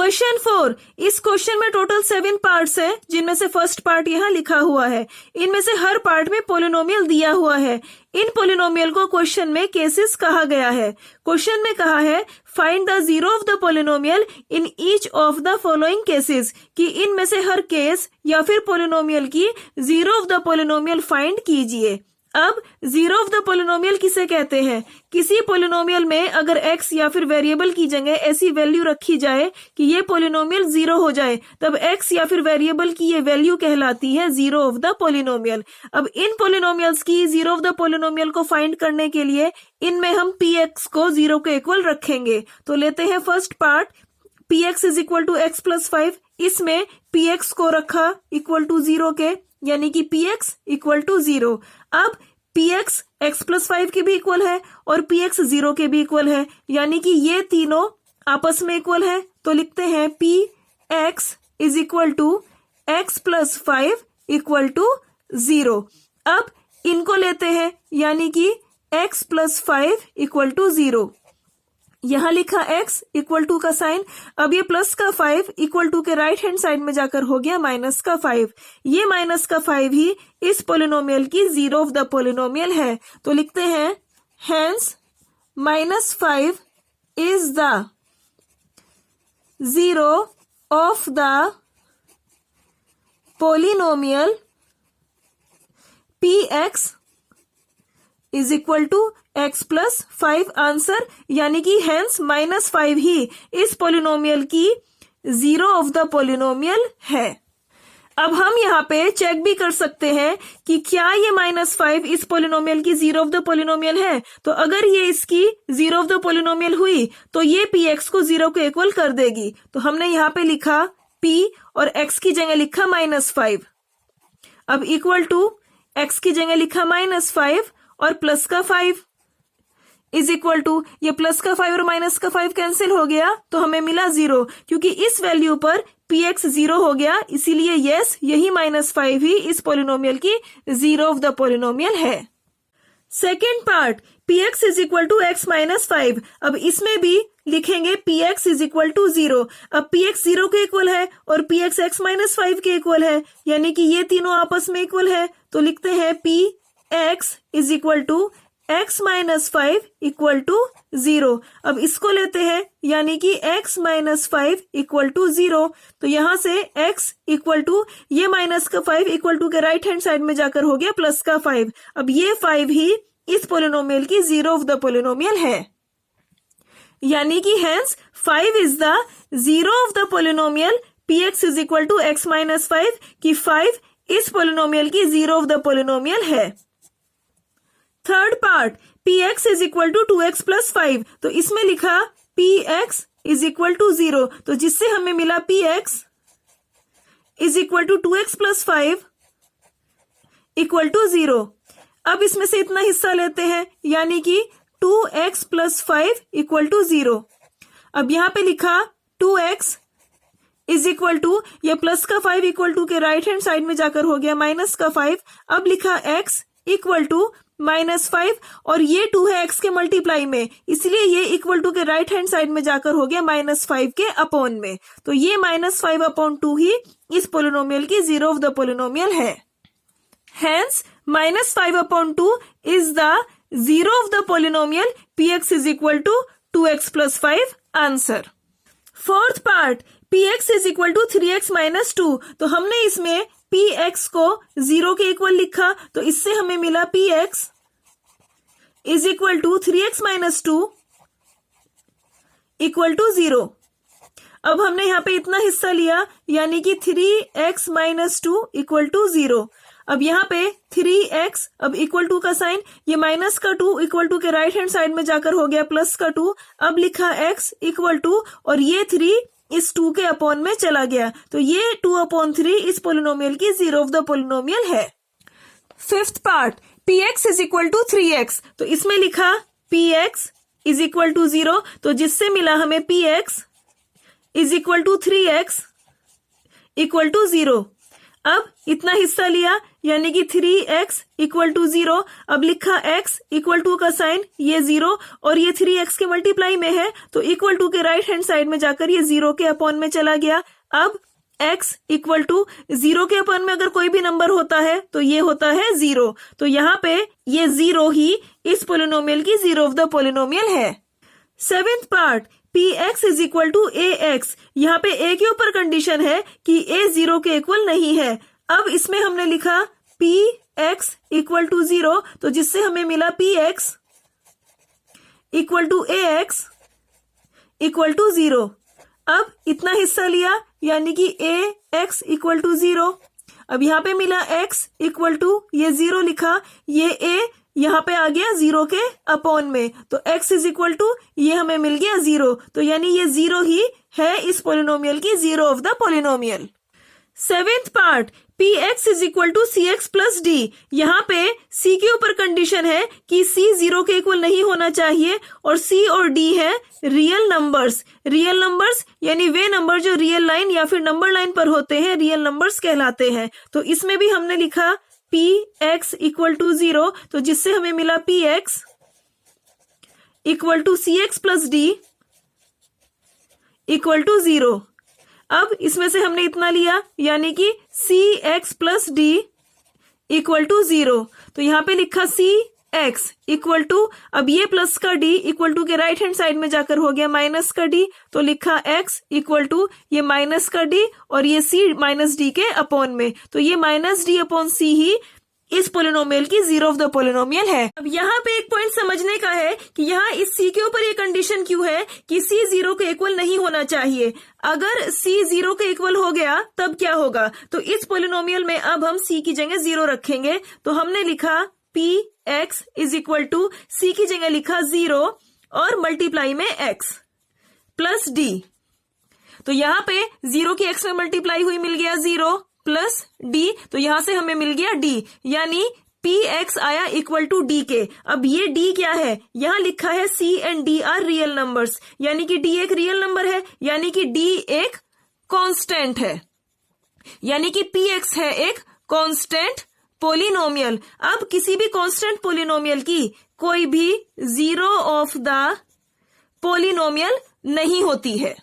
Question 4, इस question में total 7 parts हैं, जिनमें से फर्स्ट पार्ट यहाँ लिखा हुआ है। इनमें से हर पार्ट में पोलिनोमियल दिया हुआ है। इन पोलिनोमियल को क्वेश्चन में केसेस कहा गया है। क्वेश्चन में कहा है find the zero of the polynomial in each of the following cases, कि इनमें से हर केस या फिर पोलिनोमियल की zero of the polynomial find कीजिए। अब जीरो ऑफ द पोलिनोमियल किसे कहते हैं? किसी पोलिनोमियल में अगर x या फिर वेरिएबल की जगह ऐसी वैल्यू रखी जाए कि ये पोलिनोमियल जीरो हो जाए, तब x या फिर वेरिएबल की ये वैल्यू कहलाती है जीरो ऑफ द पोलिनोमियल। अब इन पोलिनोमियल्स की जीरो ऑफ द पोलिनोमियल को फाइंड करने के लिए इनमें हम px को जीरो के इक्वल रखेंगे। तो लेते हैं first part, px is equal to x plus 5। इसमें px को रखा इक्वल टू जीरो के, यानी कि px इक्वल टू जीरो। अब px x प्लस 5 के भी इक्वल है और px जीरो के भी इक्वल है, यानी कि ये तीनों आपस में इक्वल है। तो लिखते हैं px is equal to x plus 5 equal to zero. अब इनको लेते हैं, यानी कि x plus 5 equal to zero. यहां लिखा x इक्वल टू का साइन। अब ये प्लस का 5 इक्वल टू के राइट हैंड साइड में जाकर हो गया माइनस का 5। ये माइनस का 5 ही इस पोलिनोमियल की जीरो ऑफ द पोलिनोमियल है। तो लिखते हैं hence -5 is the zero of the polynomial px is equal to x plus 5 answer, यानी कि हेंस -5 ही इस पोलिनोमियल की जीरो ऑफ द पोलिनोमियल है। अब हम यहाँ पे चेक भी कर सकते हैं कि क्या ये -5 इस पोलिनोमियल की जीरो ऑफ द पोलिनोमियल है। तो अगर ये इसकी जीरो ऑफ द पोलिनोमियल हुई तो ये px को जीरो के इक्वल कर देगी। तो हमने यहाँ पे लिखा p और x की जगह लिखा -5। अब इक्वल टू x की जगह लिखा -5 और प्लस का 5 इज इक्वल टू, ये प्लस का 5 और माइनस का 5 कैंसिल हो गया तो हमें मिला जीरो, क्योंकि इस वैल्यू पर px जीरो हो गया, इसीलिए यस यही -5 ही इस पोलिनोमियल की जीरो ऑफ द पोलिनोमियल है। Second part, px is equal to x minus 5। अब इसमें भी लिखेंगे px is equal to zero. अब px जीरो के इक्वल है और px x माइनस 5 के इक्वल है, यानी कि ये तीनों आपस में इक्वल है। तो लिखते हैं px is equal to x minus 5 equal to zero. अब इसको लेते हैं, यानी कि x minus 5 equal to zero. तो यहां से x इक्वल टू ये माइनस का 5 इक्वल टू के राइट हैंड साइड में जाकर हो गया प्लस का 5। अब ये 5 ही इस पोलिनोमियल की जीरो ऑफ द पोलिनोमियल है, यानी कि hence 5 is the zero of the polynomial px is equal to x minus 5, कि 5 इस पोलिनोमियल की जीरो ऑफ द पोलिनोमियल है। Third part, px is equal to 2x plus 5। तो इसमें लिखा px is equal to zero, तो जिससे हमें मिला px is equal to 2x plus 5 equal to zero. अब इसमें से इतना हिस्सा लेते हैं, यानी कि 2x plus 5 equal to zero. अब यहां पे लिखा 2x इज इक्वल टू, ये प्लस का 5 इक्वल टू के राइट हैंड साइड में जाकर हो गया माइनस का 5। अब लिखा x इक्वल टू -5 और ये 2 है x के मल्टीप्लाई में, इसलिए ये इक्वल टू के राइट हैंड साइड में जाकर हो गया -5 के अपॉन में। तो ये -5 अपॉन 2 ही इस पोलिनोमियल की जीरो ऑफ द पोलिनोमियल है। Hence -5 upon 2 is the zero of the polynomial px is equal to 2x plus 5 answer. Fourth part, px is equal to 3x minus 2। तो हमने इसमें px को जीरो के equal लिखा, तो इससे हमें मिला px is equal to 3x minus 2 equal to zero. अब हमने यहाँ पे इतना हिस्सा लिया, यानी कि 3x minus 2 equal to zero. अब यहाँ पे 3x, अब इक्वल टू का साइन, ये माइनस का 2 इक्वल टू के राइट हैंड साइड में जाकर हो गया प्लस का 2। अब लिखा x इक्वल टू, और ये 3 इस 2 के अपॉन में चला गया, तो ये 2/3 इस पोलिनोमियल की जीरो ऑफ द पोलिनोमियल है। Fifth part, px is equal to 3x। तो इसमें लिखा px is equal to zero, तो जिससे मिला हमें px is equal to 3x equal to zero. अब इतना हिस्सा लिया यानी कि 3x इक्वल टू 0। अब लिखा x इक्वल टू का साइन, ये 0 और ये 3x के मल्टीप्लाई में है तो इक्वल टू के राइट हैंड साइड में जाकर ये 0 के अपॉन में चला गया। अब x इक्वल टू 0 के अपॉन में अगर कोई भी नंबर होता है तो ये होता है 0, तो यहाँ पे ये 0 ही इस पोलिनोमियल की जीरो ऑफ द पोलिनोमियल है। 7th part px is equal to ax। यहाँ पे a के ऊपर कंडीशन है कि a 0 के इक्वल नहीं है। अब इसमें हमने लिखा px इक्वल टू 0, तो जिससे हमें मिला px equal to ax equal to 0। अब इतना हिस्सा लिया यानी कि ax इक्वल टू 0। अब यहाँ पे मिला x इक्वल टू ये 0 लिखा, ये a यहाँ पे आ गया 0 के अपॉन में, तो x इज इक्वल टू ये हमें मिल गया 0, तो यानी ये 0 ही है इस पोलिनोमियल की zero of the polynomial. 7th part px is equal to cx plus d। यहाँ पे c के ऊपर कंडीशन है कि c 0 के इक्वल नहीं होना चाहिए और c और d है रियल नंबर्स। रियल नंबर्स यानी वे नंबर जो रियल लाइन या फिर नंबर लाइन पर होते हैं रियल नंबर्स कहलाते हैं। तो इसमें भी हमने लिखा px इक्वल टू 0, तो जिससे हमें मिला px equal to cx plus d equal to 0। अब इसमें से हमने इतना लिया यानी कि cx plus d equal to 0, तो यहाँ पे लिखा cx इक्वल टू, अब ये प्लस का d इक्वल टू के राइट हैंड साइड में जाकर हो गया माइनस का d, तो लिखा x इक्वल टू ये माइनस का d और ये c माइनस d के अपॉन में, तो ये माइनस d अपॉन c ही इस पोलिनोमियल की जीरो ऑफ द पोलिनोमियल है। अब यहाँ पे एक पॉइंट समझने का है कि यहाँ इस c के ऊपर ये कंडीशन क्यों है कि c 0 के इक्वल नहीं होना चाहिए। अगर c 0 के इक्वल हो गया तब क्या होगा, तो इस पोलिनोमियल में अब हम c की जगह 0 रखेंगे, तो हमने लिखा px is equal to c की जगह लिखा 0 और मल्टीप्लाई में x प्लस d, तो यहाँ पे 0 की x में मल्टीप्लाई हुई मिल गया 0 प्लस d, तो यहां से हमें मिल गया d, यानी px आया इक्वल टू d के। अब ये d क्या है, यहाँ लिखा है c and d are real numbers, यानी कि d एक रियल नंबर है, यानी कि d एक कांस्टेंट है, यानी कि px है एक कांस्टेंट पोलिनोमियल। अब किसी भी कांस्टेंट पोलिनोमियल की कोई भी जीरो ऑफ द पोलिनोमियल नहीं होती है,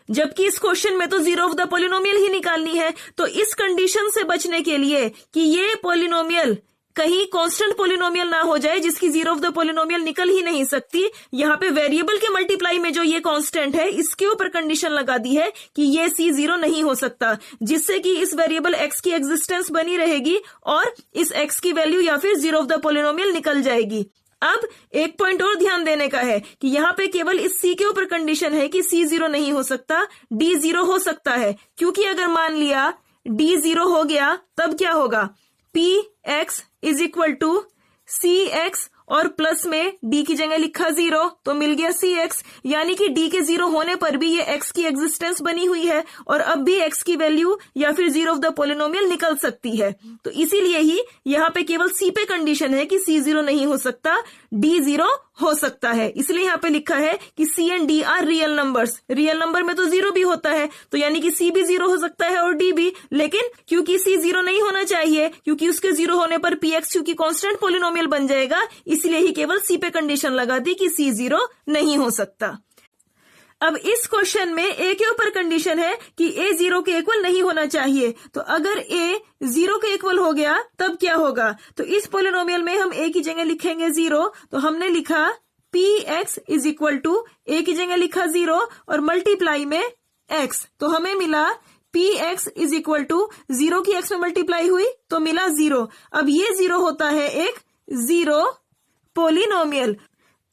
जबकि इस क्वेश्चन में तो जीरो ऑफ द पोलिनोमियल ही निकालनी है। तो इस कंडीशन से बचने के लिए कि ये पोलिनोमियल कहीं कांस्टेंट पोलिनोमियल ना हो जाए जिसकी जीरो ऑफ द पोलिनोमियल निकल ही नहीं सकती, यहाँ पे वेरिएबल के मल्टीप्लाई में जो ये कांस्टेंट है इसके ऊपर कंडीशन लगा दी है कि ये c 0 नहीं हो सकता, जिससे कि इस वेरिएबल x की एग्जिस्टेंस बनी रहेगी और इस x की वैल्यू या फिर जीरो ऑफ द पोलिनोमियल निकल जाएगी। अब एक पॉइंट और ध्यान देने का है कि यहाँ पे केवल इस c के ऊपर कंडीशन है कि c 0 नहीं हो सकता, d 0 हो सकता है, क्योंकि अगर मान लिया d 0 हो गया तब क्या होगा, px is equal to cx और प्लस में d की जगह लिखा 0, तो मिल गया cx, यानी कि d के 0 होने पर भी ये x की एग्जिस्टेंस बनी हुई है और अब भी x की वैल्यू या फिर जीरो ऑफ द पोलिनोमियल निकल सकती है। तो इसीलिए ही यहाँ पे केवल c पे कंडीशन है कि c 0 नहीं हो सकता, d 0 हो सकता है, इसलिए यहाँ पे लिखा है कि c and d are real numbers. Real number में तो 0 भी होता है, तो यानी कि c भी 0 हो सकता है और d भी, लेकिन क्योंकि c 0 नहीं होना चाहिए, क्योंकि उसके 0 होने पर px क्योंकि कांस्टेंट पोलिनोमियल बन जाएगा, इसलिए ही केवल c पे कंडीशन लगा दी कि c 0 नहीं हो सकता। अब इस क्वेश्चन में a के ऊपर कंडीशन है कि a 0 के इक्वल नहीं होना चाहिए, तो अगर a 0 के इक्वल हो गया तब क्या होगा, तो इस पोलिनोमियल में हम a की जगह लिखेंगे 0, तो हमने लिखा px is equal to a की जगह लिखा 0 और मल्टीप्लाई में x, तो हमें मिला px इज इक्वल टू 0 की x में मल्टीप्लाई हुई तो मिला 0। अब ये 0 होता है एक जीरो पोलिनोमियल।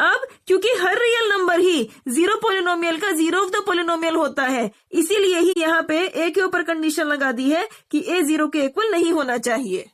अब क्योंकि हर रियल नंबर ही जीरो पोलिनोमियल का जीरो ऑफ द पोलिनोमियल होता है, इसीलिए ही यहाँ पे a के ऊपर कंडीशन लगा दी है कि a 0 के इक्वल नहीं होना चाहिए।